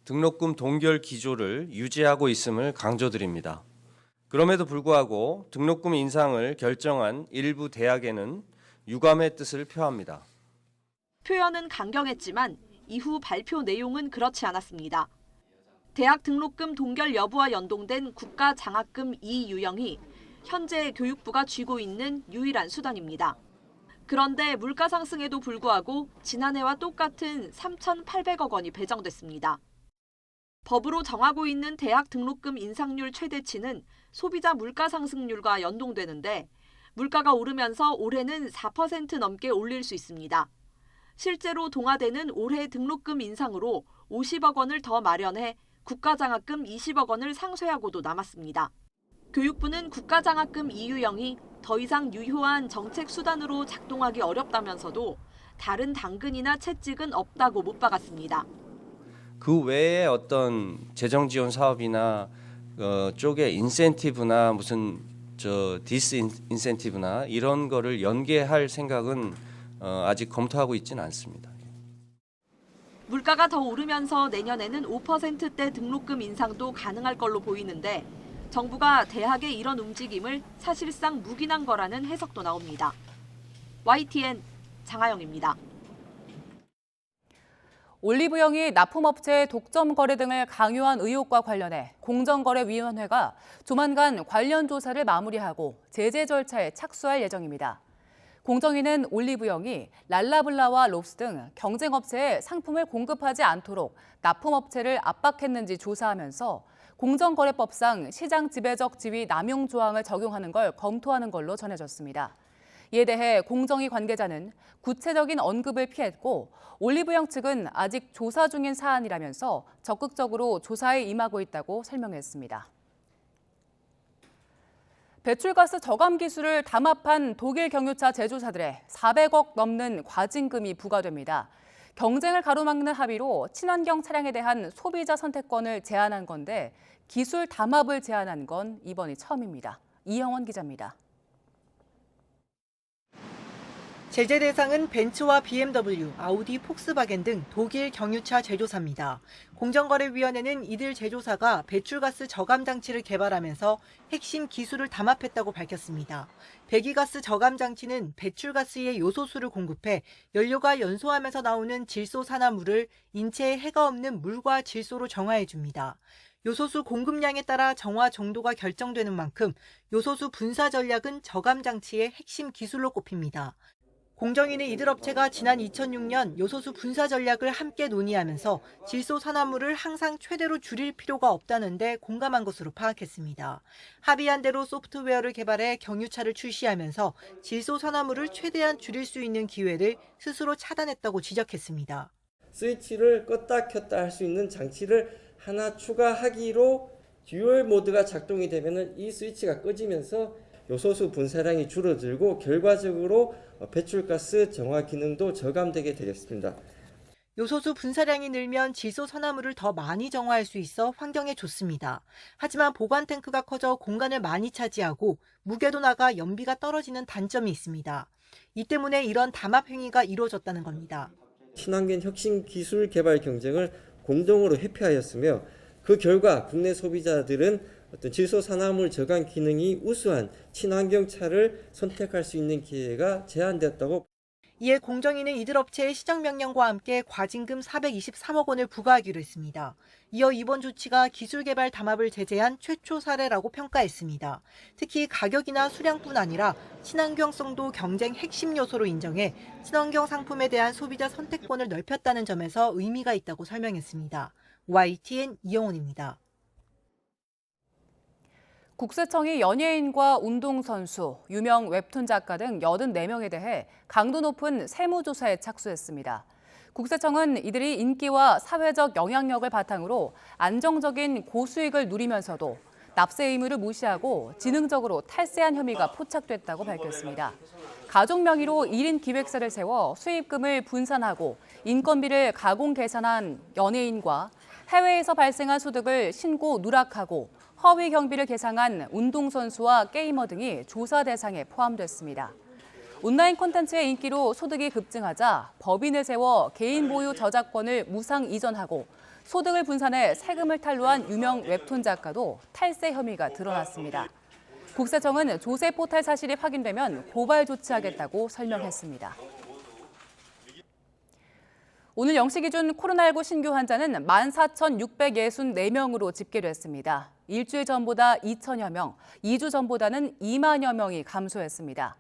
등록금 동결 기조를 유지하고 있음을 강조드립니다. 그럼에도 불구하고 등록금 인상을 결정한 일부 대학에는 유감의 뜻을 표합니다. 표현은 강경했지만 이후 발표 내용은 그렇지 않았습니다. 대학 등록금 동결 여부와 연동된 국가 장학금 2유형이 현재 교육부가 쥐고 있는 유일한 수단입니다. 그런데 물가 상승에도 불구하고 지난해와 똑같은 3,800억 원이 배정됐습니다. 법으로 정하고 있는 대학 등록금 인상률 최대치는 소비자 물가 상승률과 연동되는데 물가가 오르면서 올해는 4% 넘게 올릴 수 있습니다. 실제로 동아대는 올해 등록금 인상으로 50억 원을 더 마련해 국가장학금 20억 원을 상쇄하고도 남았습니다. 교육부는 국가장학금 2유형이 더 이상 유효한 정책 수단으로 작동하기 어렵다면서도 다른 당근이나 채찍은 없다고 못 박았습니다. 그 외에 어떤 재정 지원 사업이나 쪽에 인센티브나 무슨 디스인센티브나 이런 거를 연계할 생각은 아직 검토하고 있지는 않습니다. 물가가 더 오르면서 내년에는 5%대 등록금 인상도 가능할 걸로 보이는데 정부가 대학의 이런 움직임을 사실상 묵인한 거라는 해석도 나옵니다. YTN 장하영입니다. 올리브영이 납품업체의 독점 거래 등을 강요한 의혹과 관련해 공정거래위원회가 조만간 관련 조사를 마무리하고 제재 절차에 착수할 예정입니다. 공정위는 올리브영이 랄라블라와 롭스 등 경쟁업체에 상품을 공급하지 않도록 납품업체를 압박했는지 조사하면서 공정거래법상 시장 지배적 지위 남용 조항을 적용하는 걸 검토하는 걸로 전해졌습니다. 이에 대해 공정위 관계자는 구체적인 언급을 피했고 올리브영 측은 아직 조사 중인 사안이라면서 적극적으로 조사에 임하고 있다고 설명했습니다. 배출가스 저감 기술을 담합한 독일 경유차 제조사들에 400억 넘는 과징금이 부과됩니다. 경쟁을 가로막는 합의로 친환경 차량에 대한 소비자 선택권을 제한한 건데 기술 담합을 제한한 건 이번이 처음입니다. 이영원 기자입니다. 제재 대상은 벤츠와 BMW, 아우디, 폭스바겐 등 독일 경유차 제조사입니다. 공정거래위원회는 이들 제조사가 배출가스 저감 장치를 개발하면서 핵심 기술을 담합했다고 밝혔습니다. 배기가스 저감 장치는 배출가스의 요소수를 공급해 연료가 연소하면서 나오는 질소 산화물을 인체에 해가 없는 물과 질소로 정화해 줍니다. 요소수 공급량에 따라 정화 정도가 결정되는 만큼 요소수 분사 전략은 저감 장치의 핵심 기술로 꼽힙니다. 공정위는 이들 업체가 지난 2006년 요소수 분사 전략을 함께 논의하면서 질소 산화물을 항상 최대로 줄일 필요가 없다는데 공감한 것으로 파악했습니다. 합의한 대로 소프트웨어를 개발해 경유차를 출시하면서 질소 산화물을 최대한 줄일 수 있는 기회를 스스로 차단했다고 지적했습니다. 스위치를 껐다 켰다 할 수 있는 장치를 하나 추가하기로 듀얼 모드가 작동이 되면 이 스위치가 꺼지면서 요소수 분사량이 줄어들고 결과적으로 배출가스 정화 기능도 저감되게 되겠습니다. 요소수 분사량이 늘면 질소 산화물을 더 많이 정화할 수 있어 환경에 좋습니다. 하지만 보관 탱크가 커져 공간을 많이 차지하고 무게도 나가 연비가 떨어지는 단점이 있습니다. 이 때문에 이런 담합 행위가 이루어졌다는 겁니다. 친환경 혁신 기술 개발 경쟁을 공동으로 회피하였으며 그 결과 국내 소비자들은 어떤 질소 산화물 저감 기능이 우수한 친환경 차를 선택할 수 있는 기회가 제한되었다고. 이에 공정위는 이들 업체의 시정명령과 함께 과징금 423억 원을 부과하기로 했습니다. 이어 이번 조치가 기술개발 담합을 제재한 최초 사례라고 평가했습니다. 특히 가격이나 수량뿐 아니라 친환경성도 경쟁 핵심 요소로 인정해 친환경 상품에 대한 소비자 선택권을 넓혔다는 점에서 의미가 있다고 설명했습니다. YTN 이영훈입니다. 국세청이 연예인과 운동선수, 유명 웹툰 작가 등 84명에 대해 강도 높은 세무조사에 착수했습니다. 국세청은 이들이 인기와 사회적 영향력을 바탕으로 안정적인 고수익을 누리면서도 납세 의무를 무시하고 지능적으로 탈세한 혐의가 포착됐다고 밝혔습니다. 가족 명의로 1인 기획사를 세워 수입금을 분산하고 인건비를 가공 계산한 연예인과 해외에서 발생한 소득을 신고 누락하고 허위 경비를 계상한 운동선수와 게이머 등이 조사 대상에 포함됐습니다. 온라인 콘텐츠의 인기로 소득이 급증하자 법인을 세워 개인 보유 저작권을 무상 이전하고 소득을 분산해 세금을 탈루한 유명 웹툰 작가도 탈세 혐의가 드러났습니다. 국세청은 조세 포탈 사실이 확인되면 고발 조치하겠다고 설명했습니다. 오늘 0시 기준 코로나19 신규 환자는 14,664명으로 집계됐습니다. 일주일 전보다 2천여 명, 2주 전보다는 2만여 명이 감소했습니다.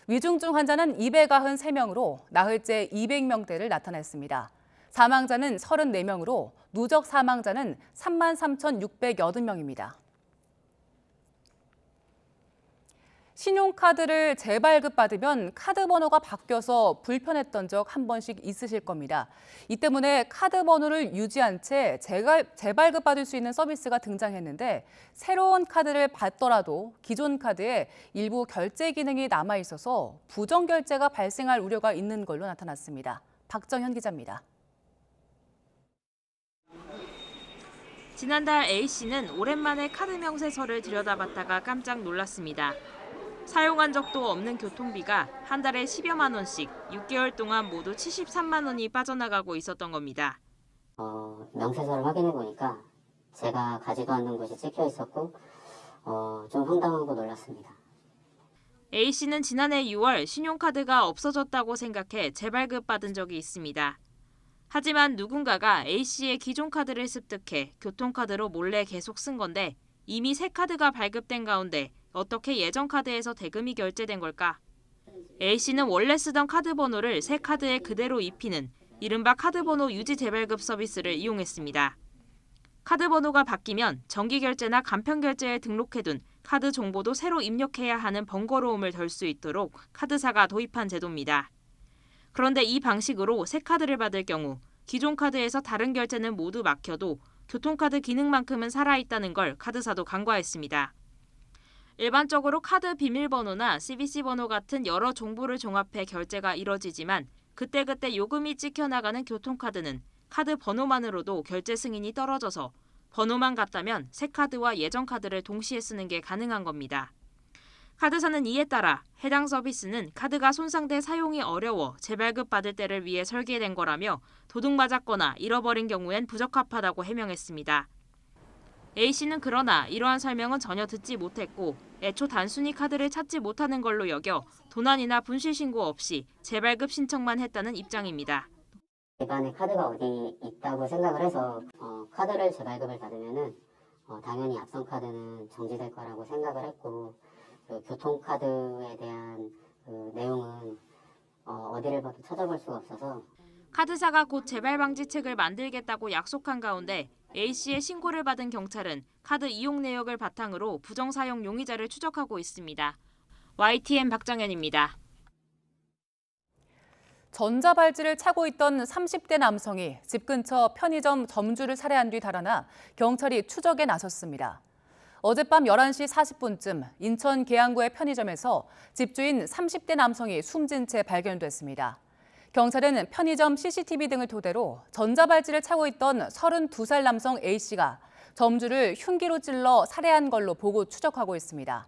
위중증 환자는 293명으로 나흘째 200명대를 나타냈습니다. 사망자는 34명으로 누적 사망자는 33,680명입니다. 신용카드를 재발급받으면 카드 번호가 바뀌어서 불편했던 적 한 번씩 있으실 겁니다. 이 때문에 카드 번호를 유지한 채 재발급받을 수 있는 서비스가 등장했는데 새로운 카드를 받더라도 기존 카드에 일부 결제 기능이 남아있어서 부정결제가 발생할 우려가 있는 걸로 나타났습니다. 박정현 기자입니다. 지난달 A씨는 오랜만에 카드 명세서를 들여다봤다가 깜짝 놀랐습니다. 사용한 적도 없는 교통비가 한 달에 10여만 원씩 6개월 동안 모두 73만 원이 빠져나가고 있었던 겁니다. 명세서를 확인해 보니까 제가 가지도 않는 곳이 찍혀 있었고 좀 황당하고 놀랐습니다. A씨는 지난해 6월 신용카드가 없어졌다고 생각해 재발급 받은 적이 있습니다. 하지만 누군가가 A씨의 기존 카드를 습득해 교통카드로 몰래 계속 쓴 건데 이미 새 카드가 발급된 가운데 어떻게 예전 카드에서 대금이 결제된 걸까? A씨는 원래 쓰던 카드 번호를 새 카드에 그대로 입히는 이른바 카드 번호 유지 재발급 서비스를 이용했습니다. 카드 번호가 바뀌면 정기 결제나 간편 결제에 등록해둔 카드 정보도 새로 입력해야 하는 번거로움을 덜 수 있도록 카드사가 도입한 제도입니다. 그런데 이 방식으로 새 카드를 받을 경우 기존 카드에서 다른 결제는 모두 막혀도 교통카드 기능만큼은 살아있다는 걸 카드사도 간과했습니다. 일반적으로 카드 비밀번호나 CVC 번호 같은 여러 정보를 종합해 결제가 이뤄지지만 그때그때 요금이 찍혀나가는 교통카드는 카드 번호만으로도 결제 승인이 떨어져서 번호만 같다면 새 카드와 예전 카드를 동시에 쓰는 게 가능한 겁니다. 카드사는 이에 따라 해당 서비스는 카드가 손상돼 사용이 어려워 재발급 받을 때를 위해 설계된 거라며 도둑맞았거나 잃어버린 경우엔 부적합하다고 해명했습니다. A씨는 그러나 이러한 설명은 전혀 듣지 못했고 애초 단순히 카드를 찾지 못하는 걸로 여겨 도난이나 분실 신고 없이 재발급 신청만 했다는 입장입니다. 집안에 카드가 어디 있다고 생각을 해서 카드를 재발급을 받으면은 당연히 앞선 카드는 정지될 거라고 생각을 했고 그 교통카드에 대한 그 내용은 어디를 봐도 찾아볼 수가 없어서 카드사가 곧 재발 방지책을 만들겠다고 약속한 가운데 A씨의 신고를 받은 경찰은 카드 이용 내역을 바탕으로 부정사용 용의자를 추적하고 있습니다. YTN 박정현입니다. 전자발찌를 차고 있던 30대 남성이 집 근처 편의점 점주를 살해한 뒤 달아나 경찰이 추적에 나섰습니다. 어젯밤 11시 40분쯤 인천 계양구의 편의점에서 집주인 30대 남성이 숨진 채 발견됐습니다. 경찰은 편의점 CCTV 등을 토대로 전자발찌를 차고 있던 32살 남성 A씨가 점주를 흉기로 찔러 살해한 걸로 보고 추적하고 있습니다.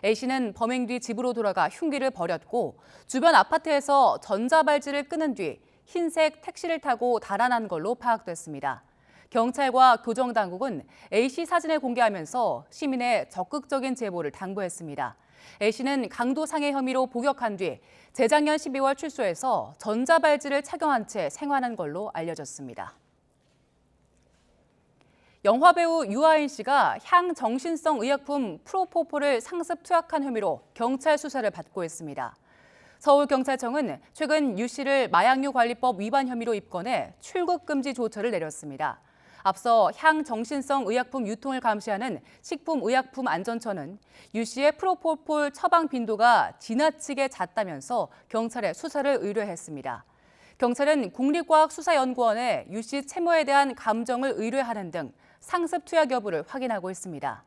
A씨는 범행 뒤 집으로 돌아가 흉기를 버렸고 주변 아파트에서 전자발찌를 끊은 뒤 흰색 택시를 타고 달아난 걸로 파악됐습니다. 경찰과 교정당국은 A씨 사진을 공개하면서 시민의 적극적인 제보를 당부했습니다. A씨는 강도상해 혐의로 복역한 뒤 재작년 12월 출소해서 전자발찌를 착용한 채 생활한 걸로 알려졌습니다. 영화배우 유아인 씨가 향정신성 의약품 프로포폴을 상습 투약한 혐의로 경찰 수사를 받고 있습니다. 서울경찰청은 최근 유 씨를 마약류 관리법 위반 혐의로 입건해 출국 금지 조처를 내렸습니다. 앞서 향정신성 의약품 유통을 감시하는 식품의약품안전처는 유 씨의 프로포폴 처방 빈도가 지나치게 잦다면서 경찰에 수사를 의뢰했습니다. 경찰은 국립과학수사연구원에 유 씨 채무에 대한 감정을 의뢰하는 등 상습 투약 여부를 확인하고 있습니다.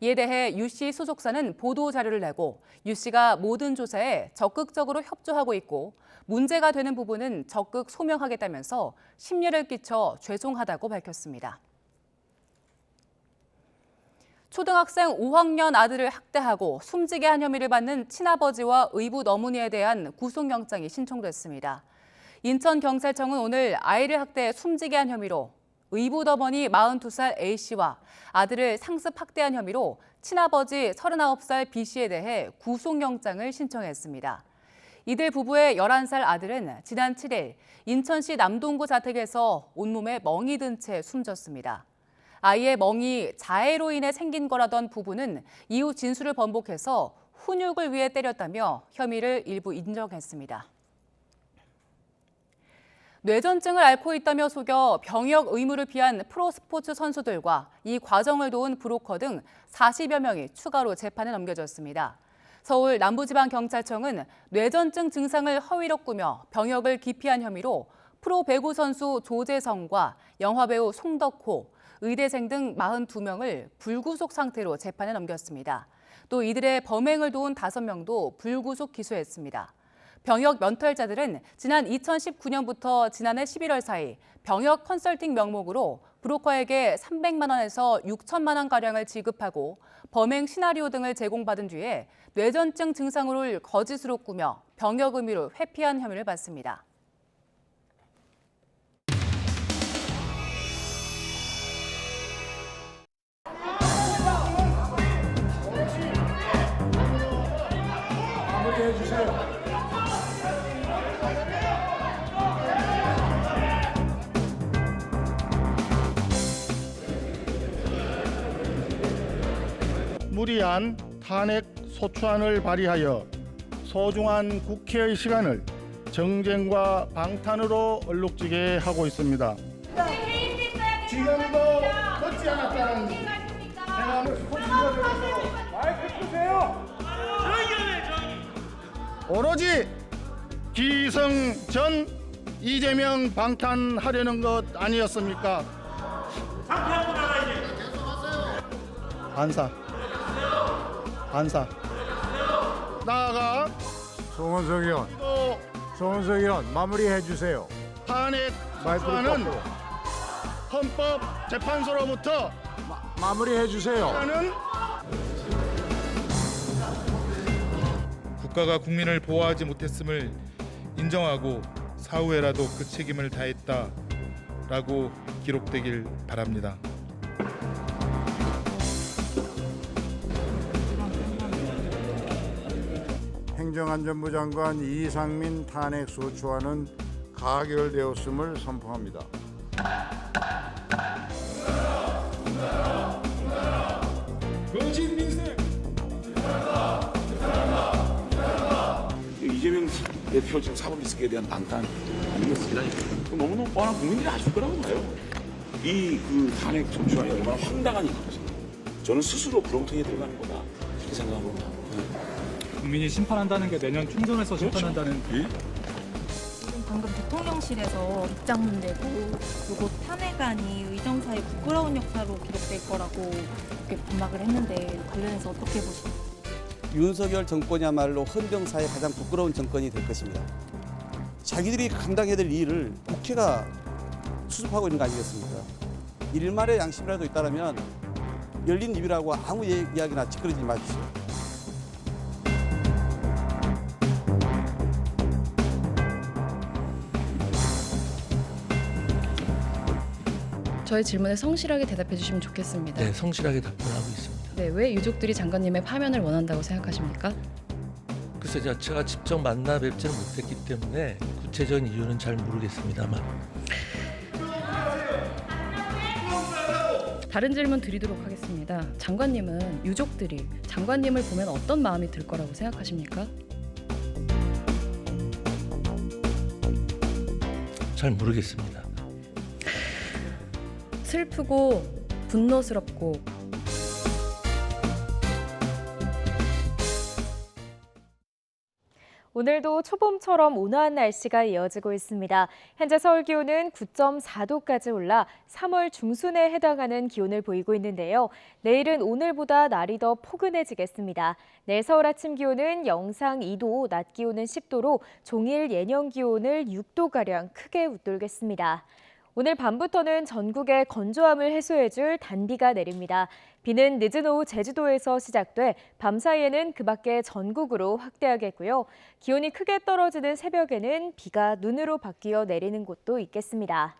이에 대해 유 씨 소속사는 보도 자료를 내고 유 씨가 모든 조사에 적극적으로 협조하고 있고 문제가 되는 부분은 적극 소명하겠다면서 심려를 끼쳐 죄송하다고 밝혔습니다. 초등학생 5학년 아들을 학대하고 숨지게 한 혐의를 받는 친아버지와 의붓 어머니에 대한 구속영장이 신청됐습니다. 인천경찰청은 오늘 아이를 학대해 숨지게 한 혐의로 의붓어머니 42살 A씨와 아들을 상습 학대한 혐의로 친아버지 39살 B씨에 대해 구속영장을 신청했습니다. 이들 부부의 11살 아들은 지난 7일 인천시 남동구 자택에서 온몸에 멍이 든 채 숨졌습니다. 아이의 멍이 자해로 인해 생긴 거라던 부부는 이후 진술을 번복해서 훈육을 위해 때렸다며 혐의를 일부 인정했습니다. 뇌전증을 앓고 있다며 속여 병역 의무를 피한 프로스포츠 선수들과 이 과정을 도운 브로커 등 40여 명이 추가로 재판에 넘겨졌습니다. 서울 남부지방경찰청은 뇌전증 증상을 허위로 꾸며 병역을 기피한 혐의로 프로배구 선수 조재성과 영화배우 송덕호, 의대생 등 42명을 불구속 상태로 재판에 넘겼습니다. 또 이들의 범행을 도운 5명도 불구속 기소했습니다. 병역 면탈자들은 지난 2019년부터 지난해 11월 사이 병역 컨설팅 명목으로 브로커에게 300만 원에서 6천만 원가량을 지급하고 범행 시나리오 등을 제공받은 뒤에 뇌전증 증상을 거짓으로 꾸며 병역 의무를 회피한 혐의를 받습니다. 무리한 탄핵 소추안을 발의하여 소중한 국회의 시간을 정쟁과 방탄으로 얼룩지게 하고 있습니다. 지금도 듣지 않았다는 행함을 마이크 끄세요. 오로지 기성전 이재명 방탄하려는 것 아니었습니까? 반사. 나아가 송원석 의원 마무리해 주세요. 탄핵 소추안은 헌법재판소로부터 마무리해 주세요. 국가가 국민을 보호하지 못했음을 인정하고 사후에라도 그 책임을 다했다라고 기록되길 바랍니다. 행정안전부 장관 이상민 탄핵 소추안은 가결되었음을 선포합니다. 거짓 민생. 이재명 대표 지금 사법리스크에 대한 방탄 아니겠습니까? 너무너무 뻔한 국민들이 아실 거라고 봐요. 이 탄핵 소추안이 얼마나 황당한 일인지 저는 스스로 구렁텅이에 들어가는 거다 이렇게 생각합니다. 국민이 심판한다는 게 내년 총선에서 심판한다는. 지금 방금 대통령실에서 입장문 내고 요거 탄핵안이 의정사의 부끄러운 역사로 기록될 거라고 이렇게 반박을 했는데 관련해서 어떻게 보십니까? 윤석열 정권이야말로 헌정사의 가장 부끄러운 정권이 될 것입니다. 자기들이 감당해야 될 일을 국회가 수습하고 있는 거 아니겠습니까? 일말의 양심이라도 있다면 열린 입이라고 아무 이야기나 찌끄러지지 마십시오. 저희 질문에 성실하게 대답해 주시면 좋겠습니다. 네, 성실하게 답변하고 있습니다. 네, 왜 유족들이 장관님의 파면을 원한다고 생각하십니까? 글쎄 제가 직접 만나 뵙지는 못했기 때문에 구체적인 이유는 잘 모르겠습니다만. 다른 질문 드리도록 하겠습니다. 장관님은 유족들이 장관님을 보면 어떤 마음이 들 거라고 생각하십니까? 잘 모르겠습니다. 슬프고 분노스럽고 오늘도 초봄처럼 온화한 날씨가 이어지고 있습니다. 현재 서울 기온은 9.4도까지 올라 3월 중순에 해당하는 기온을 보이고 있는데요. 내일은 오늘보다 날이 더 포근해지겠습니다. 내일 서울 아침 기온은 영상 2도, 낮 기온은 10도로 종일 예년 기온을 6도가량 크게 웃돌겠습니다. 오늘 밤부터는 전국에 건조함을 해소해줄 단비가 내립니다. 비는 늦은 오후 제주도에서 시작돼 밤 사이에는 그 밖에 전국으로 확대하겠고요. 기온이 크게 떨어지는 새벽에는 비가 눈으로 바뀌어 내리는 곳도 있겠습니다.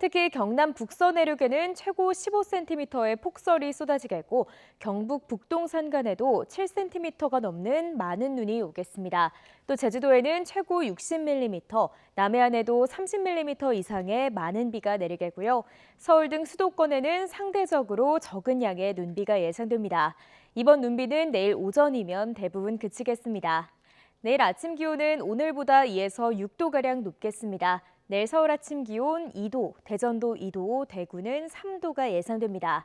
특히 경남 북서 내륙에는 최고 15cm의 폭설이 쏟아지겠고 경북 북동 산간에도 7cm가 넘는 많은 눈이 오겠습니다. 또 제주도에는 최고 60mm, 남해안에도 30mm 이상의 많은 비가 내리겠고요. 서울 등 수도권에는 상대적으로 적은 양의 눈비가 예상됩니다. 이번 눈비는 내일 오전이면 대부분 그치겠습니다. 내일 아침 기온은 오늘보다 2에서 6도가량 높겠습니다. 내일 서울 아침 기온 2도, 대전도 2도, 대구는 3도가 예상됩니다.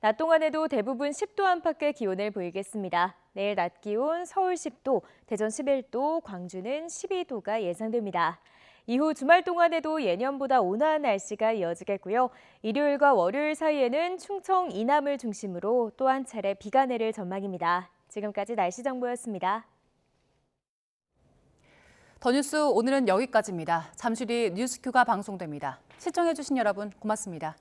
낮 동안에도 대부분 10도 안팎의 기온을 보이겠습니다. 내일 낮 기온 서울 10도, 대전 11도, 광주는 12도가 예상됩니다. 이후 주말 동안에도 예년보다 온화한 날씨가 이어지겠고요. 일요일과 월요일 사이에는 충청 이남을 중심으로 또 한 차례 비가 내릴 전망입니다. 지금까지 날씨 정보였습니다. 더 뉴스 오늘은 여기까지입니다. 잠시 뒤 뉴스큐가 방송됩니다. 시청해주신 여러분 고맙습니다.